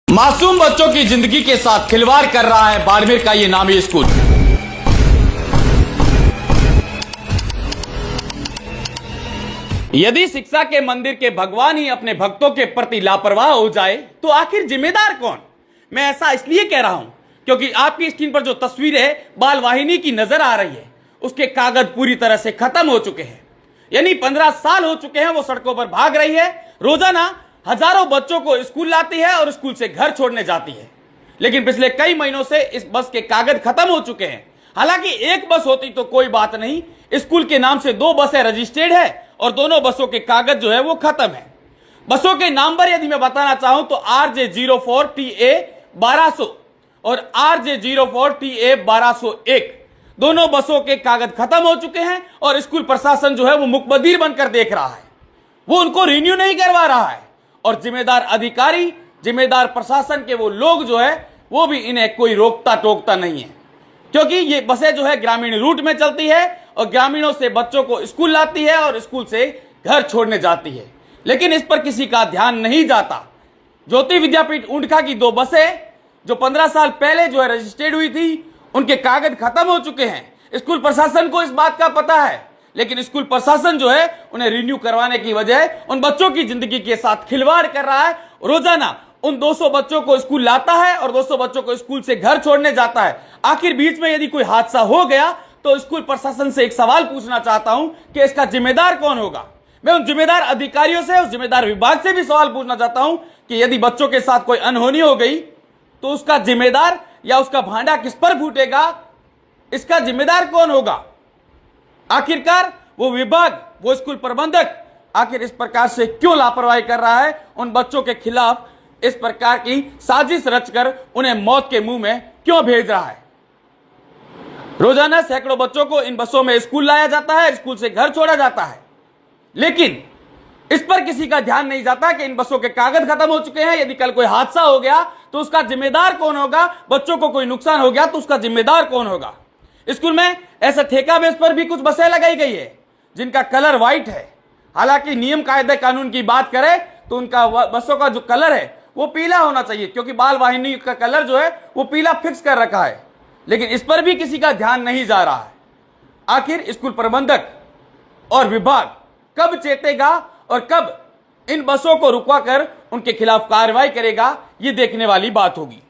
मासूम बच्चों की जिंदगी के साथ खिलवाड़ कर रहा है बाड़मेर का ये नामी स्कूल। यदि शिक्षा के मंदिर के भगवान ही अपने भक्तों के प्रति लापरवाह हो जाए तो आखिर जिम्मेदार कौन? मैं ऐसा इसलिए कह रहा हूं क्योंकि आपकी स्क्रीन पर जो तस्वीर है बाल वाहिनी की नजर आ रही है, उसके कागज पूरी तरह से खत्म हो चुके हैं। यानी 15 साल हो चुके हैं वो सड़कों पर भाग रही है, रोजाना हजारों बच्चों को स्कूल लाती है और स्कूल से घर छोड़ने जाती है। लेकिन पिछले कई महीनों से इस बस के कागज खत्म हो चुके हैं। हालांकि एक बस होती तो कोई बात नहीं, स्कूल के नाम से 2 बसें रजिस्टर्ड है और दोनों बसों के कागज जो है वो खत्म है। बसों के नंबर यदि मैं बताना चाहूं तो RJ04TA 1200 और RJ04TA 1201 दोनों बसों के कागज खत्म हो चुके हैं और स्कूल प्रशासन जो है वो मुकबधीर बनकर देख रहा है, वो उनको रिन्यू नहीं करवा रहा है। और जिम्मेदार अधिकारी, जिम्मेदार प्रशासन के वो लोग जो है वो भी इन्हें कोई रोकता टोकता नहीं है, क्योंकि ये बसें जो है ग्रामीण रूट में चलती है और ग्रामीणों से बच्चों को स्कूल लाती है और स्कूल से घर छोड़ने जाती है। लेकिन इस पर किसी का ध्यान नहीं जाता। ज्योति विद्यापीठ ऊंटखा की 2 बसें जो 15 साल पहले जो है रजिस्टर्ड हुई थी, उनके कागज खत्म हो चुके हैं। स्कूल प्रशासन को इस बात का पता है, लेकिन स्कूल प्रशासन जो है उन्हें रिन्यू करवाने की वजह उन बच्चों की जिंदगी के साथ खिलवाड़ कर रहा है। रोजाना उन 200 बच्चों को स्कूल लाता है और 200 बच्चों को स्कूल से घर छोड़ने जाता है। आखिर बीच में यदि कोई हादसा हो गया तो स्कूल प्रशासन से एक सवाल पूछना चाहता हूं कि इसका जिम्मेदार कौन होगा। मैं उन जिम्मेदार अधिकारियों से, उस जिम्मेदार विभाग से भी सवाल पूछना चाहता हूं कि यदि बच्चों के साथ कोई अनहोनी हो गई तो उसका जिम्मेदार या उसका भांडा किस पर फूटेगा, इसका जिम्मेदार कौन होगा? आखिरकार वो विभाग, वो स्कूल प्रबंधक आखिर इस प्रकार से क्यों लापरवाही कर रहा है, उन बच्चों के खिलाफ इस प्रकार की साजिश रचकर उन्हें मौत के मुंह में क्यों भेज रहा है? रोजाना सैकड़ों बच्चों को इन बसों में स्कूल लाया जाता है, स्कूल से घर छोड़ा जाता है, लेकिन इस पर किसी का ध्यान नहीं जाता कि इन बसों के कागज खत्म हो चुके हैं। यदि कल कोई हादसा हो गया तो उसका जिम्मेदार कौन होगा? बच्चों को कोई नुकसान हो गया तो उसका जिम्मेदार कौन होगा? स्कूल में ऐसा ठेका बेस पर भी कुछ बसें लगाई गई है जिनका कलर व्हाइट है। हालांकि नियम कायदे कानून की बात करें तो उनका बसों का जो कलर है वो पीला होना चाहिए, क्योंकि बाल वाहिनी का कलर जो है वो पीला फिक्स कर रखा है, लेकिन इस पर भी किसी का ध्यान नहीं जा रहा है। आखिर स्कूल प्रबंधक और विभाग कब चेतेगा और कब इन बसों को रुकवा कर उनके खिलाफ कार्रवाई करेगा, ये देखने वाली बात होगी।